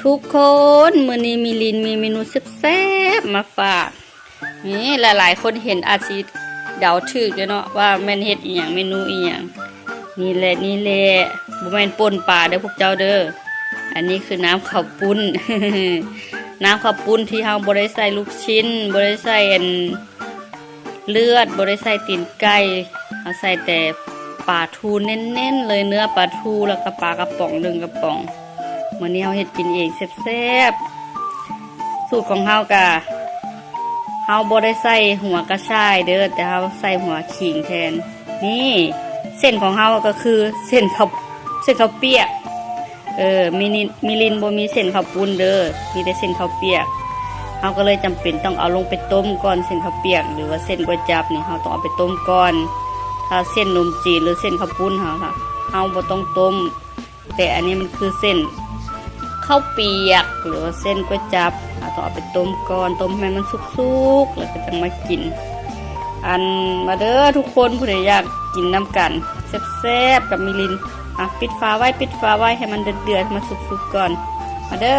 ทุกคนมื้อนี้มีลินมีเมนูแซ่บๆมาฝากนี่หลายๆคนเห็นอาจสิเดาถูกเนาะว่าแม่นเฮ็ดอีหยังเมนูอีหยังนี่แหละบ่แม่นป่นปลาเด้อพวกเจ้าเด้ออันนี้คือน้ำข้าวปุ้น น้ำข้าวปุ้นที่เฮาบ่ได้ใส่ลูกชิ้นบ่ได้ใส่เลือดบ่ได้ใส่ตีนไก่เฮาใส่แต่ปลาทูเน้นๆเลยเนื้อปลาทูแล้วก็ปลากระป๋อง1กระป๋องมื้อนี้เฮาเฮ็ดกินเองแซ่บๆสูตรของเฮากะเฮาบ่ได้ใส่หัวกระชายเด้อแต่เฮาใส่หัวขิงแทนนี่เส้นของเฮาก็คือเส้นข้าวเปียกมิลินบ่มีเส้นข้าวปุ้นเด้อมีแต่เส้นข้าวเปียกเฮาก็เลยจำเป็นต้องเอาลงไปต้มก่อนเส้นข้าวเปียกหรือว่าเส้นก๋วยจั๊บนี่เฮาต้องเอาไปต้มก่อนถ้าเส้นนมจีนหรือเส้นข้าวปุ้นเฮาบ่ต้องต้มแต่อันนี้มันคือเส้นข้าวเปียกหรือว่าเส้นก๋วยจั๊บเราต้องเอาไปต้มก่อนต้มให้มันสุกๆแล้วก็จะมากินมาเด้อทุกคนผู้ใดอยากกินน้ำกันแซ่บๆกับมิลินปิดฝาไว้ให้มันเดือดๆมาสุกๆก่อนมาเด้อ